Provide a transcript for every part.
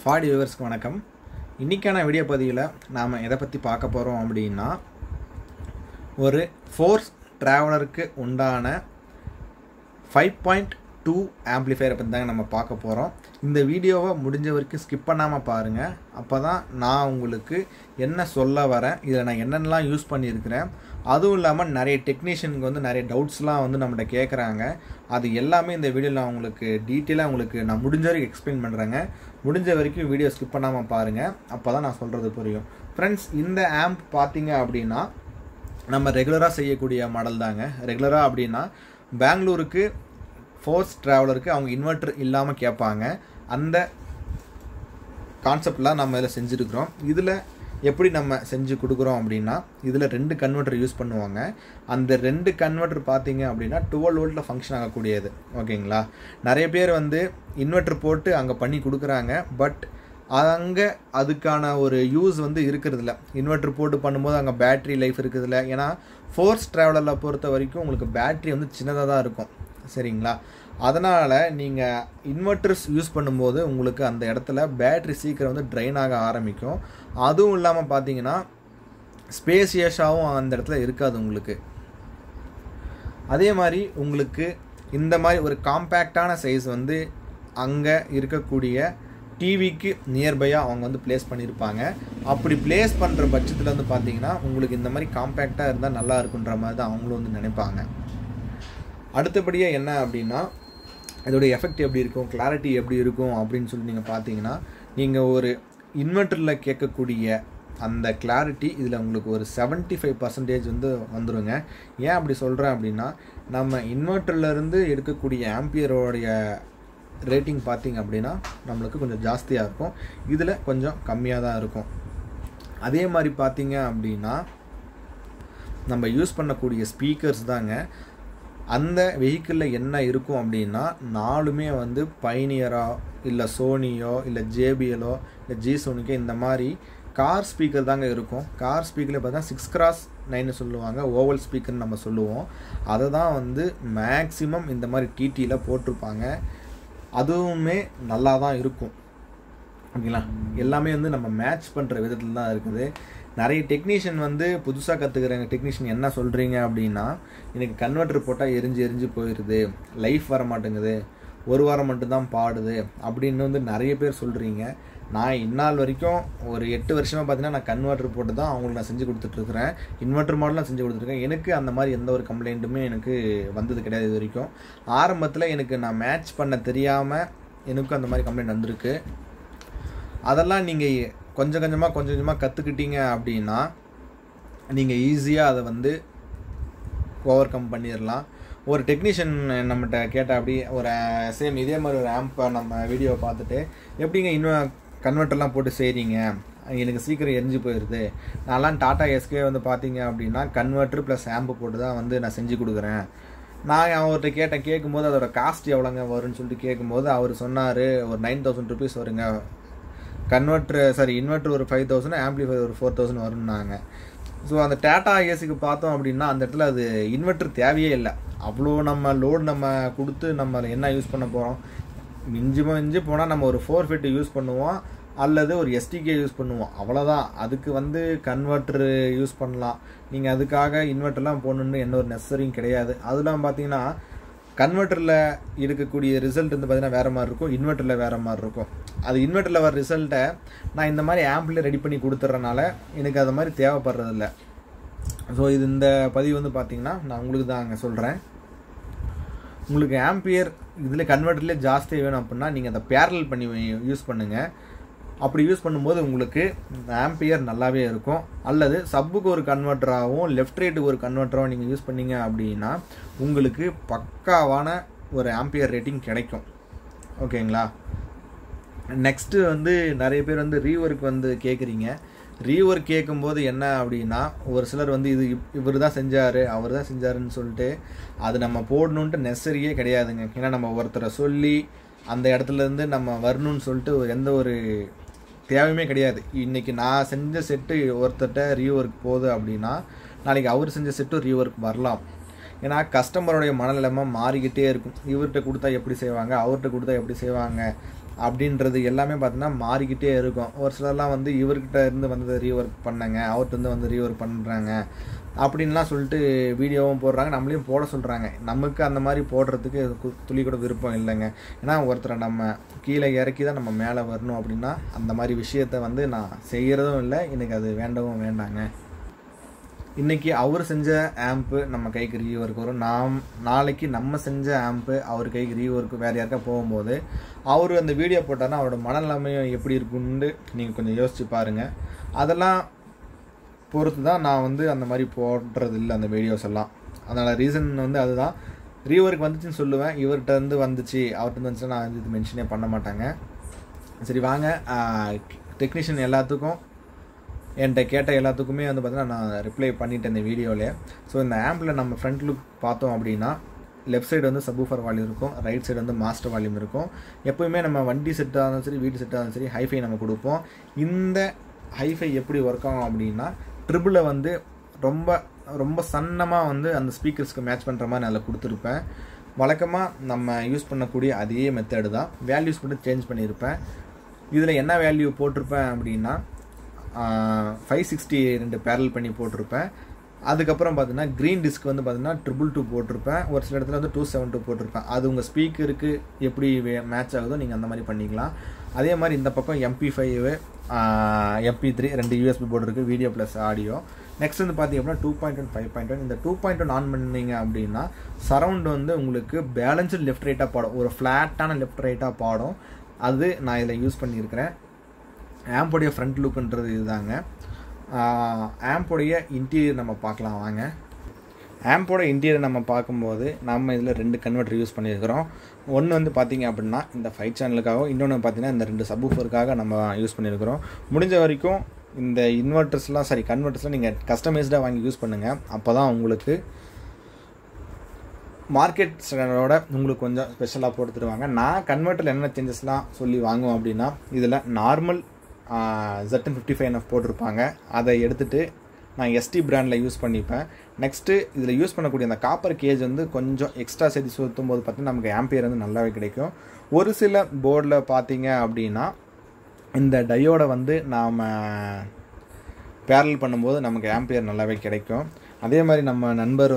ஃபாடி வியூவர்ஸ்க்கு வணக்கம். இன்றைக்கான வீடியோ பதிவில் நாம் எதை பற்றி பார்க்க போகிறோம் அப்படின்னா, ஒரு ஃபோர்ஸ் ட்ராவலருக்கு உண்டான 5.2 ஆம்ப்ளிஃபையரை பற்றி தாங்க நம்ம பார்க்க போகிறோம். இந்த வீடியோவை முடிஞ்ச வரைக்கும் ஸ்கிப் பண்ணாமல் பாருங்கள். அப்போ தான் நான் உங்களுக்கு என்ன சொல்ல வரேன், இதில் நான் என்னென்னலாம் யூஸ் பண்ணியிருக்கிறேன், அதுவும் இல்லாமல் நிறைய டெக்னீஷியனுக்கு வந்து நிறைய டவுட்ஸ்லாம் வந்து நம்மகிட்ட கேட்குறாங்க. அது எல்லாமே இந்த வீடியோவில் நான் உங்களுக்கு டீட்டெயிலாக நான் முடிஞ்ச வரைக்கும் எக்ஸ்பிளைன் பண்ணுறேங்க. முடிஞ்ச வரைக்கும் வீடியோ ஸ்கிப் பண்ணாமல் பாருங்கள், அப்போ தான் நான் சொல்கிறது புரியும். ஃப்ரெண்ட்ஸ், இந்த ஆம்ப் பார்த்தீங்க அப்படின்னா நம்ம ரெகுலராக செய்யக்கூடிய மாடல் தாங்க. ரெகுலராக அப்படின்னா பெங்களூருக்கு ஃபோர்ஸ் ட்ராவலருக்கு அவங்க இன்வெர்ட்டர் இல்லாமல் கேட்பாங்க. அந்த கான்செப்ட்லாம் நம்ம இதில் செஞ்சுருக்கிறோம். இதில் எப்படி நம்ம செஞ்சு கொடுக்குறோம் அப்படின்னா, இதில் 2 கன்வெர்ட்டர் யூஸ் பண்ணுவாங்க. அந்த 2 கன்வெர்ட்டர் பார்த்தீங்க அப்படின்னா 12 வோல்ட்டில் ஃபங்க்ஷன் ஆகக்கூடியது. ஓகேங்களா? நிறைய பேர் வந்து இன்வெர்ட்டர் போட்டு அங்கே பண்ணி கொடுக்குறாங்க. பட் அங்கே அதுக்கான ஒரு யூஸ் வந்து இருக்கிறதில்ல. இன்வெர்ட்டர் போட்டு பண்ணும்போது அங்கே பேட்ரி லைஃப் இருக்கிறதில்ல. ஏன்னா ஃபோர்ஸ் ட்ராவலரில் பொறுத்த வரைக்கும் உங்களுக்கு பேட்ரி வந்து சின்னதாக தான் இருக்கும். சரிங்களா? அதனால் நீங்கள் இன்வெர்ட்டர்ஸ் யூஸ் பண்ணும்போது உங்களுக்கு அந்த இடத்துல பேட்ரி சீக்கிரம் வந்து ட்ரைன் ஆக ஆரம்பிக்கும். அதுவும் இல்லாமல் பார்த்தீங்கன்னா ஸ்பேசியஸாகவும் அந்த இடத்துல இருக்காது உங்களுக்கு. அதே மாதிரி உங்களுக்கு இந்த மாதிரி ஒரு காம்பேக்டான சைஸ் வந்து அங்கே இருக்கக்கூடிய டிவிக்கு நியர்பையாக அவங்க வந்து ப்ளேஸ் பண்ணியிருப்பாங்க. அப்படி ப்ளேஸ் பண்ணுற பட்சத்தில் வந்து பார்த்தீங்கன்னா உங்களுக்கு இந்த மாதிரி காம்பேக்டாக இருந்தால் நல்லா இருக்குன்ற மாதிரி தான் அவங்களும் வந்து நினைப்பாங்க. அடுத்தபடியாக என்ன அப்படின்னா, இதோடைய எஃபெக்ட் எப்படி இருக்கும், கிளாரிட்டி எப்படி இருக்கும் அப்படின்னு சொல்லி நீங்கள் பார்த்தீங்கன்னா, நீங்கள் ஒரு இன்வெர்ட்டரில் கேட்கக்கூடிய அந்த கிளாரிட்டி இதில் உங்களுக்கு ஒரு 75% வந்து வந்துடுங்க. ஏன் அப்படி சொல்கிறேன் அப்படின்னா, நம்ம இன்வெர்ட்டர்லேருந்து எடுக்கக்கூடிய ஆம்பியரோடைய ரேட்டிங் பார்த்திங்க அப்படின்னா நம்மளுக்கு கொஞ்சம் ஜாஸ்தியாக இருக்கும். இதில் கொஞ்சம் கம்மியாக தான் இருக்கும். அதே மாதிரி பார்த்தீங்க அப்படின்னா நம்ம யூஸ் பண்ணக்கூடிய ஸ்பீக்கர்ஸ் தாங்க. அந்த வெஹிக்கிளில் என்ன இருக்கும் அப்படின்னா, 4மே வந்து பைனியரோ இல்லை சோனியோ இல்லை ஜேபிஎலோ இல்லை ஜிசோனிக்கோ இந்த மாதிரி கார் ஸ்பீக்கர் தாங்க இருக்கும். கார் ஸ்பீக்கரில் பார்த்தா 6x9 சொல்லுவாங்க, ஓவல் ஸ்பீக்கர்னு நம்ம சொல்லுவோம். அதை தான் வந்து மேக்ஸிமம் இந்த மாதிரி டிடியில் போட்டிருப்பாங்க. அதுவுமே நல்லா தான் இருக்கும். ஓகேங்களா? எல்லாமே வந்து நம்ம மேட்ச் பண்ணுற விதத்தில் தான் இருக்குது. நிறைய டெக்னீஷியன் வந்து புதுசாக கற்றுக்குறாங்க. டெக்னீஷியன் என்ன சொல்கிறீங்க அப்படின்னா, எனக்கு கன்வெர்ட்டர் போட்டால் எரிஞ்சு போயிடுது, லைஃப் வர மாட்டேங்குது, ஒரு வாரம் மட்டும்தான் பாடுது அப்படின்னு வந்து நிறைய பேர் சொல்கிறீங்க. நான் இந்நாள் வரைக்கும் ஒரு 8 வருஷமாக பார்த்தீங்கன்னா நான் கன்வெர்ட்டர் போட்டு தான் அவங்களுக்கு நான் செஞ்சு கொடுத்துட்ருக்குறேன். இன்வெர்ட்டர் மாடலாம் செஞ்சு கொடுத்துருக்கேன். எனக்கு அந்த மாதிரி எந்த ஒரு கம்ப்ளைண்ட்டுமே எனக்கு வந்தது கிடையாது இது வரைக்கும். ஆரம்பத்தில் எனக்கு நான் மேட்ச் பண்ண தெரியாமல் எனக்கும் அந்த மாதிரி கம்ப்ளைண்ட் வந்திருக்கு. அதெல்லாம் நீங்கள் கொஞ்சம் கொஞ்சமாக கற்றுக்கிட்டீங்க அப்படின்னா நீங்கள் ஈஸியாக அதை வந்து ஓவர் கம் பண்ணிடலாம். ஒரு டெக்னீஷியன் நம்மகிட்ட கேட்டால் அப்படி ஒரு சேம் இதே மாதிரி ஒரு ஆம்பை நம்ம வீடியோவை பார்த்துட்டு, எப்படிங்க இன்னும் கன்வெர்ட்டர்லாம் போட்டு செய்கிறீங்க, எனக்கு சீக்கிரம் எரிஞ்சு போயிடுது, நான்லாம் டாடா எஸ்கே வந்து பார்த்தீங்க அப்படின்னா கன்வெர்ட்டர் ப்ளஸ் ஆம்பு போட்டு தான் வந்து நான் செஞ்சு கொடுக்குறேன். நான் அவர்கிட்ட கேட்கும்போது அதோட காஸ்ட் எவ்வளோங்க வரும்னு சொல்லிட்டு கேட்கும்போது அவர் சொன்னார், ஒரு 9000 rupees வருங்க. இன்வெர்ட்டர் ஒரு 5000, ஆம்பிளிஃபையர் ஒரு 4000 வரும்னாங்க. ஸோ அந்த டாடா ஏசிக்கு பார்த்தோம் அப்படின்னா அந்த இடத்துல அது இன்வெர்ட்டர் தேவையே இல்லை. அவ்வளோ நம்ம லோடு நம்ம கொடுத்து நம்ம என்ன யூஸ் பண்ண போகிறோம், மிஞ்சி போனால் நம்ம ஒரு 450 யூஸ் பண்ணுவோம் அல்லது ஒரு எஸ்டிகே யூஸ் பண்ணுவோம், அவ்வளோதான். அதுக்கு வந்து கன்வெர்ட்டர் யூஸ் பண்ணலாம். நீங்கள் அதுக்காக இன்வெர்ட்டர்லாம் போடணுன்னு என்ன ஒரு நெசசரியும் கிடையாது. அதெல்லாம் பார்த்தீங்கன்னா கன்வெர்ட்டரில் இருக்கக்கூடிய ரிசல்ட் வந்து பார்த்தீங்கன்னா வேறு மாதிரி இருக்கும், இன்வெர்ட்டரில் வேறு மாதிரி இருக்கும். அது இன்வெர்ட்டரில் வர ரிசல்ட்டை நான் இந்த மாதிரி ஆம்பில் ரெடி பண்ணி கொடுத்துட்றனால எனக்கு அது மாதிரி தேவைப்படுறதில்ல. ஸோ இது இந்த பதிவு வந்து பார்த்திங்கன்னா நான் உங்களுக்கு தான் அங்கே சொல்கிறேன். உங்களுக்கு ஆம்பியர் இதில் கன்வெர்ட்டர்லேயே ஜாஸ்தியாக வேணும் அப்படின்னா நீங்கள் அதை பேரல் பண்ணி யூஸ் பண்ணுங்கள். அப்படி யூஸ் பண்ணும்போது உங்களுக்கு ஆம்பியர் நல்லாவே இருக்கும். அல்லது சப்புக்கு ஒரு கன்வெர்ட்டராகவும் லெஃப்ட் ரைட்டுக்கு ஒரு கன்வெர்ட்டராகவும் நீங்கள் யூஸ் பண்ணீங்க அப்படின்னா உங்களுக்கு பக்காவான ஒரு ஆம்பியர் ரேட்டிங் கிடைக்கும். ஓகேங்களா? நெக்ஸ்ட்டு வந்து நிறைய பேர் வந்து ரீவொர்க் வந்து கேட்குறீங்க. ரீவொர்க் கேட்கும்போது என்ன அப்படின்னா, ஒரு சிலர் வந்து இது இவர் தான் செஞ்சார் அவர் தான் செஞ்சாருன்னு சொல்லிட்டு அது நம்ம போடணுன்ட்டு நெசசரியே கிடையாதுங்க. ஏன்னா நம்ம ஒருத்தரை சொல்லி அந்த இடத்துலேருந்து நம்ம வரணும்னு சொல்லிட்டு எந்த ஒரு தேவையுமே கிடையாது. இன்றைக்கி நான் செஞ்ச செட்டு ஒருத்தர்கிட்ட ரீவொர்க் போகுது அப்படின்னா நாளைக்கு அவர் செஞ்ச செட்டும் ரீவொர்க் வரலாம். ஏன்னா கஸ்டமருடைய மனநிலைமை மாறிக்கிட்டே இருக்கும். இவர்கிட்ட கொடுத்தா எப்படி செய்வாங்க, அவர்கிட்ட கொடுத்தா எப்படி செய்வாங்க, அப்படின்றது எல்லாமே பார்த்தீங்கன்னா மாறிக்கிட்டே இருக்கும். ஒரு சிலர்லாம் வந்து இவர்கிட்ட இருந்து வந்து ரீஒர்க் பண்ணாங்க, அவர்கிட்ட வந்து ரீஒர்க் பண்ணுறாங்க அப்படின்லாம் சொல்லிட்டு வீடியோவும் போடுறாங்க, நம்மளையும் போட சொல்கிறாங்க. நமக்கு அந்த மாதிரி போடுறதுக்கு துளி கூட விருப்பம் இல்லைங்க. ஏன்னா ஒருத்தரை நம்ம கீழே இறக்கி தான் நம்ம மேலே வரணும் அப்படின்னா அந்த மாதிரி விஷயத்த வந்து நான் செய்கிறதும் இல்லை, எனக்கு அது வேண்டவும் வேண்டாங்க. இன்றைக்கி அவர் செஞ்ச ஆம்ப்பு நம்ம கைக்கு ரீஒர்க் வரும், நாளைக்கு நம்ம செஞ்ச ஆம்ப்பு அவர் கைக்கு ரீஒர்க் வேறு யாருக்கா போகும்போது அவர் அந்த வீடியோ போட்டார்னா அவரோட மனநிலைமையும் எப்படி இருக்குன்னு நீங்கள் கொஞ்சம் யோசிச்சு பாருங்கள். அதெல்லாம் பொறுத்து தான் நான் வந்து அந்த மாதிரி போடுறது இல்லை அந்த வீடியோஸ் எல்லாம். அதனால் ரீசன் வந்து அதுதான். ரீஒர்க் வந்துச்சுன்னு சொல்லுவேன், இவர்கிட்ட இருந்து வந்துச்சு அவர்கிட்ட வந்துச்சுன்னா நான் வந்து இது மென்ஷனே பண்ண மாட்டாங்க. சரி வாங்க, டெக்னீஷியன் எல்லாத்துக்கும் என்கிட்ட கேட்ட எல்லாத்துக்குமே வந்து பார்த்தீங்கன்னா நான் ரிப்ளை பண்ணிட்டேன் இந்த வீடியோவிலே. ஸோ இந்த ஆம்பில் நம்ம ஃப்ரண்ட் லுக் பார்த்தோம் அப்படின்னா லெஃப்ட் சைடு வந்து சப்வூஃபர் வால்யூம் இருக்கும், ரைட் சைடு வந்து மாஸ்டர் வால்யூம் இருக்கும். எப்போயுமே நம்ம வண்டி செட்டாக இருந்தாலும் சரி வீடு செட்டாக இருந்தாலும் சரி ஹைஃபை நம்ம கொடுப்போம். இந்த ஹைஃபை எப்படி ஒர்க் ஆகும் அப்படின்னா ட்ரிபிளை வந்து ரொம்ப ரொம்ப சன்னமாக வந்து அந்த ஸ்பீக்கர்ஸ்க்கு மேட்ச் பண்ணுற மாதிரி நான் அதில் கொடுத்துருப்பேன். வழக்கமாக நம்ம யூஸ் பண்ணக்கூடிய அதே மெத்தடு தான், வேல்யூஸ் மட்டும் சேஞ்ச் பண்ணியிருப்பேன். இதில் என்ன வேல்யூ போட்டிருப்பேன் அப்படின்னா 560 2 பேரல் பண்ணி போட்டிருப்பேன். அதுக்கப்புறம் பார்த்தீங்கன்னா க்ரீன் டிஸ்க் வந்து பார்த்தீங்கன்னா 222 போட்டிருப்பேன், ஒரு சில இடத்துல வந்து 272 போட்டிருப்பேன். அது உங்கள் ஸ்பீக்கருக்கு எப்படி மேட்ச் ஆகுதோ நீங்கள் அந்த மாதிரி பண்ணிக்கலாம். அதே மாதிரி இந்த பக்கம் MP5 MP3 2 USB போர்டு இருக்குது, வீடியோ ப்ளஸ் ஆடியோ. நெக்ஸ்ட் வந்து பார்த்தீங்க அப்படின்னா 2.1 5.1. இந்த 2.1 ஆன் பண்ணிங்க அப்படின்னா சரவுண்ட் வந்து உங்களுக்கு பேலன்ஸ்டு லெஃப்ட் ரைட்டாக பாடும், ஒரு ஃப்ளாட்டான லெஃப்ட் ரைட்டாக பாடும். அது நான் இதில் யூஸ் பண்ணியிருக்கிறேன். ஆம்போடைய ஃப்ரண்ட் லுக்குன்றது இதுதாங்க. ஆம்போடைய இன்டீரியர் நம்ம பார்க்கலாம் வாங்க. ஆம்போட இன்டீரியர் நம்ம பார்க்கும்போது நம்ம இதில் 2 கன்வெர்ட்டர் யூஸ் பண்ணியிருக்கிறோம். ஒன்று வந்து பார்த்திங்க அப்படின்னா இந்த 5 சேனலுக்காகவும், இன்னொன்று பார்த்திங்கன்னா இந்த 2 சப்வூஃபருக்காக நம்ம யூஸ் பண்ணியிருக்கிறோம். முடிஞ்ச வரைக்கும் இந்த கன்வெர்ட்டர்ஸ்லாம் நீங்கள் கஸ்டமைஸ்டாக வாங்கி யூஸ் பண்ணுங்கள். அப்போ தான் உங்களுக்கு மார்க்கெட் ஸ்டாண்டர்டோட உங்களுக்கு கொஞ்சம் ஸ்பெஷலாக போட்டு தருவாங்க. நான் கன்வெர்ட்டரில் என்ன சேஞ்சஸ்லாம் சொல்லி வாங்குவோம் அப்படின்னா இதில் நார்மல் ZN55NF போட்டிருப்பாங்க, அதை எடுத்துகிட்டு நான் ST பிராண்டில் யூஸ் பண்ணிப்பேன். நெக்ஸ்ட்டு இதில் யூஸ் பண்ணக்கூடிய அந்த காப்பர் கேஜ் வந்து கொஞ்சம் எக்ஸ்ட்ரா சேர்த்து சுற்றும் போது பார்த்தீங்கன்னா நமக்கு ஆம்பியர் வந்து நல்லாவே கிடைக்கும். ஒரு சில போர்டில் பார்த்தீங்க அப்படின்னா இந்த டயோடை வந்து நாம் பேரல் பண்ணும்போது நமக்கு ஆம்பியர் நல்லாவே கிடைக்கும். அதே மாதிரி நம்ம நண்பர்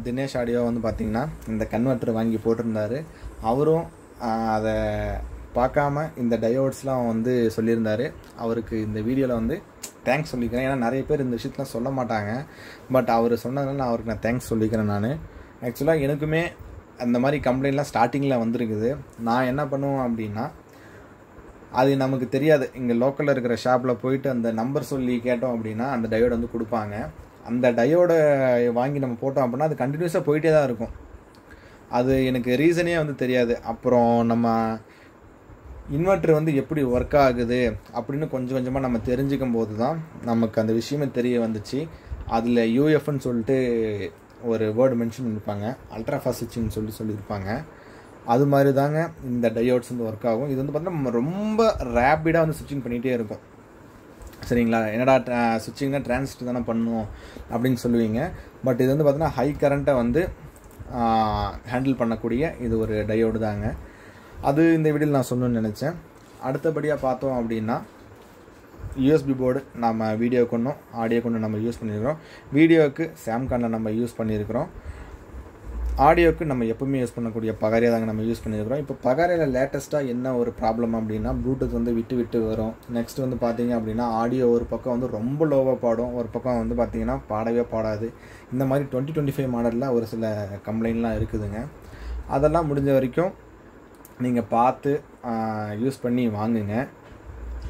தினேஷ் ஆடியோ வந்து பார்த்திங்கன்னா இந்த கன்வெர்ட்டர் வாங்கி போட்டிருந்தார். அவரும் அதை பார்க்காம இந்த டயோட்ஸ்லாம் வந்து சொல்லியிருந்தார். அவருக்கு இந்த வீடியோவில் வந்து தேங்க்ஸ் சொல்லிக்கிறேன். ஏன்னா நிறைய பேர் இந்த விஷயத்தெலாம் சொல்ல மாட்டாங்க, பட் அவர் சொன்னதுனால அவருக்கு நான் தேங்க்ஸ் சொல்லிக்கிறேன். நான் ஆக்சுவலாக எனக்குமே அந்த மாதிரி கம்ப்ளைண்ட்லாம் ஸ்டார்டிங்கில் வந்திருக்குது. நான் என்ன பண்ணுவேன் அப்படின்னா அது நமக்கு தெரியாது, இங்கே லோக்கலில் இருக்கிற ஷாப்பில் போயிட்டு அந்த நம்பர் சொல்லி கேட்டோம் அப்படின்னா அந்த டயோடு வந்து கொடுப்பாங்க. அந்த டயோடை வாங்கி நம்ம போட்டோம் அப்படின்னா அது கண்டினியூஸாக போயிட்டே தான் இருக்கும். அது எனக்கு ரீசனே வந்து தெரியாது. அப்புறம் நம்ம இன்வெர்ட்டர் வந்து எப்படி ஒர்க் ஆகுது அப்படின்னு கொஞ்சம் கொஞ்சமாக நம்ம தெரிஞ்சுக்கும் போது தான் நமக்கு அந்த விஷயமே தெரிய வந்துச்சு. அதில் UFன்னு சொல்லிட்டு ஒரு வேர்டு மென்ஷன் பண்ணியிருப்பாங்க, அல்ட்ரா ஃபாஸ்ட் ஸ்விட்சிங்னு சொல்லியிருப்பாங்க. அது மாதிரி தாங்க இந்த டயோட்ஸ் வந்து ஒர்க் ஆகும். இது வந்து பார்த்தீங்கன்னா நம்ம ரொம்ப ரேப்பிடாக வந்து ஸ்விட்சிங் பண்ணிகிட்டே இருக்கும். சரிங்களா, என்னடா ஸ்விட்சிங்னா டிரான்சிஸ்டர் தானே பண்ணும் அப்படின்னு சொல்லுவீங்க. பட் இது வந்து பார்த்தீங்கன்னா ஹை கரண்ட்டை வந்து ஹேண்டில் பண்ணக்கூடிய இது ஒரு டயோடு தாங்க. அது இந்த வீடியோவில் நான் சொல்லணும்னு நினச்சேன். அடுத்தபடியாக பார்த்தோம் அப்படின்னா USB போர்டு நம்ம வீடியோ கொண்டும் ஆடியோ கொண்டும் நம்ம யூஸ் பண்ணியிருக்கிறோம். வீடியோவுக்கு சாம்கானில் நம்ம யூஸ் பண்ணியிருக்கிறோம். ஆடியோவுக்கு நம்ம எப்பவுமே யூஸ் பண்ணக்கூடிய பகாரியா தாங்க நம்ம யூஸ் பண்ணியிருக்கிறோம். இப்போ பகாரியில் லேட்டஸ்ட்டாக என்ன ஒரு ப்ராப்ளம் அப்படின்னா ப்ளூடூத் வந்து விட்டு வரும். நெக்ஸ்ட் வந்து பார்த்தீங்க அப்படின்னா ஆடியோ ஒரு பக்கம் வந்து ரொம்ப லோவாக பாடும், ஒரு பக்கம் வந்து பார்த்தீங்கன்னா பாடவே பாடாது. இந்த மாதிரி 2025 மாடலில் ஒரு சில கம்ப்ளைண்ட்லாம் இருக்குதுங்க. அதெல்லாம் முடிஞ்ச வரைக்கும் நீங்கள் பார்த்து யூஸ் பண்ணி வாங்குங்க.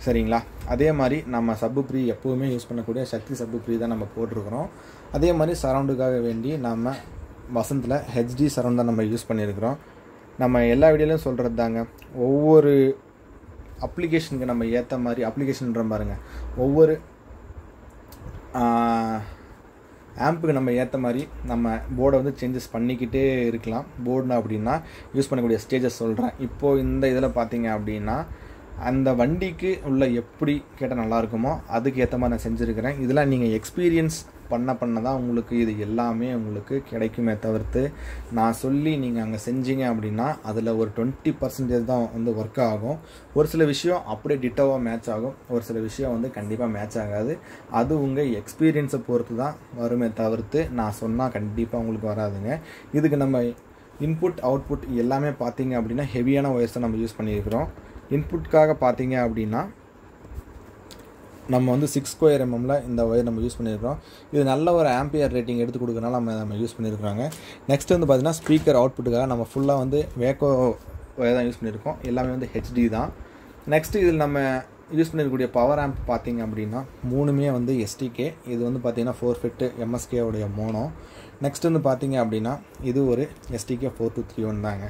சரிங்களா, அதே மாதிரி நம்ம சப்புப்ரீ எப்போவுமே யூஸ் பண்ணக்கூடிய சக்தி சப்புப்ரீ தான் நம்ம போட்டிருக்கிறோம். அதே மாதிரி சரவுண்டுக்காக வேண்டி நம்ம வசந்தில் HD சரவுண்ட் தான் நம்ம யூஸ் பண்ணியிருக்கிறோம். நம்ம எல்லா வீடியோலையும் சொல்கிறது தாங்க, ஒவ்வொரு அப்ளிகேஷனுக்கு நம்ம ஏற்ற மாதிரி அப்ளிகேஷன்ற பாருங்க, ஒவ்வொரு ஆம்புக்கு நம்ம ஏற்ற மாதிரி நம்ம போர்டை வந்து சேஞ்சஸ் பண்ணிக்கிட்டே இருக்கலாம். போர்டுனா அப்படின்னா யூஸ் பண்ணக்கூடிய ஸ்டேஜஸ் சொல்கிறேன். இப்போது இந்த இதில் பார்த்தீங்க அப்படின்னா அந்த வண்டிக்கு உள்ள எப்படி கேட்டால் நல்லாயிருக்குமோ அதுக்கு ஏற்ற மாதிரி நான் செஞ்சுருக்கிறேன். இதெல்லாம் நீங்கள் எக்ஸ்பீரியன்ஸ் பண்ண தான் உங்களுக்கு இது எல்லாமே உங்களுக்கு கிடைக்குமே தவிர்த்து நான் சொல்லி நீங்கள் அங்கே செஞ்சீங்க அப்படின்னா அதில் ஒரு 20% தான் வந்து ஒர்க் ஆகும். ஒரு சில விஷயம் அப்படியே டிட்டோவாக மேட்ச் ஆகும், ஒரு சில விஷயம் வந்து கண்டிப்பாக மேட்ச் ஆகாது. அது உங்கள் எக்ஸ்பீரியன்ஸை பொறுத்து தான் வருமே தவிர்த்து நான் சொன்னால் கண்டிப்பாக உங்களுக்கு வராதுங்க. இதுக்கு நம்ம இன்புட் அவுட்புட் எல்லாமே பார்த்தீங்க அப்படின்னா ஹெவியான ஒயர்ஸை நம்ம யூஸ் பண்ணியிருக்கிறோம். இன்புட்காக பார்த்தீங்க அப்படின்னா நம்ம வந்து 6 ஸ்கொயர் எம்எம்ல இந்த ஒயர் நம்ம யூஸ் பண்ணியிருக்கிறோம். இது நல்ல ஒரு ஆம்பியர் ரேட்டிங் எடுத்து கொடுக்கறனால நம்ம யூஸ் பண்ணியிருக்கிறாங்க. நெக்ஸ்ட் வந்து பார்த்தீங்கன்னா ஸ்பீக்கர் அவுட்புட்டுக்காக நம்ம ஃபுல்லாக வந்து வேக்கோ ஒயர் தான் யூஸ் பண்ணியிருக்கோம். எல்லாமே வந்து ஹெச்டி தான். நெக்ஸ்ட்டு இதில் நம்ம யூஸ் பண்ணியிருக்கக்கூடிய பவர் ஆம்ப் பார்த்தீங்க அப்படின்னா 3மே வந்து எஸ்டிகே. இது வந்து பார்த்தீங்கன்னா 4 ஃபிட் எம்எஸ்கே உடைய மோனோ. நெக்ஸ்ட் வந்து பார்த்தீங்க அப்படின்னா இது ஒரு எஸ்டிகே 4231 தாங்க.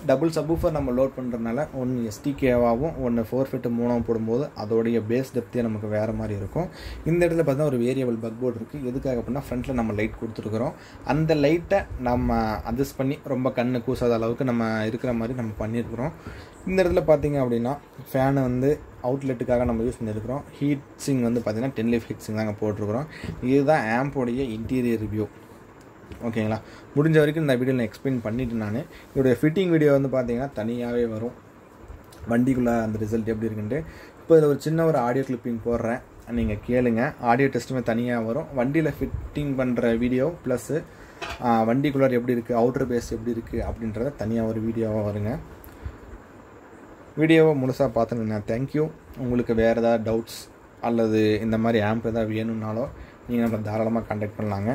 டபுள் சப்வூஃபர் நம்ம லோட் பண்ணுறதுனால ஒன்று எஸ்டிகேவாகவும் ஒன்று 4 ஃபிட் மோனோவும் போடும்போது அதோடைய பேஸ் டெப்த்தே நமக்கு வேறு மாதிரி இருக்கும். இந்த இடத்துல பார்த்தீங்கன்னா ஒரு வேரியபிள் பக் போர்டு இருக்குது. எதுக்காக அப்படின்னா ஃப்ரண்ட்டில் நம்ம லைட் கொடுத்துருக்குறோம். அந்த லைட்டை நம்ம அட்ஜஸ்ட் பண்ணி ரொம்ப கண்ணு கூசாத அளவுக்கு நம்ம இருக்கிற மாதிரி நம்ம பண்ணியிருக்கிறோம். இந்த இடத்துல பார்த்தீங்க அப்படின்னா ஃபேனு வந்து அவுட்லெட்டுக்காக நம்ம யூஸ் பண்ணியிருக்கிறோம். ஹீட் சிங் வந்து பார்த்திங்கன்னா 10 லீஃப் ஹீட் சிங் தாங்க போட்டிருக்கிறோம். இதுதான் ஆம்போடைய இன்டீரியர் ரிவ்யூ. ஓகேங்களா, முடிஞ்ச வரைக்கும் இந்த வீடியோ நான் எக்ஸ்பிளைன் பண்ணிவிட்டு நான் இதோடைய ஃபிட்டிங் வீடியோ வந்து பார்த்தீங்கன்னா தனியாகவே வரும், வண்டிக்குள்ளே அந்த ரிசல்ட் எப்படி இருக்குன்ட்டு. இப்போ இதில் ஒரு சின்ன ஒரு ஆடியோ கிளிப்பிங் போடுறேன், நீங்கள் கேளுங்க. ஆடியோ டெஸ்ட்டுமே தனியாக வரும். வண்டியில் ஃபிட்டிங் பண்ணுற வீடியோ ப்ளஸ்ஸு வண்டிக்குள்ளார் எப்படி இருக்குது, அவுட்டர் பேஸ் எப்படி இருக்குது அப்படின்றத தனியாக ஒரு வீடியோவாக வருங்க. வீடியோவை முழுசாக பார்த்துருங்க. தேங்க்யூ. உங்களுக்கு வேறு ஏதாவது டவுட்ஸ் அல்லது இந்த மாதிரி ஆம்ப் எதாவது வேணும்னாலோ நீங்கள் நம்ம தாராளமாக கான்டாக்ட் பண்ணலாங்க.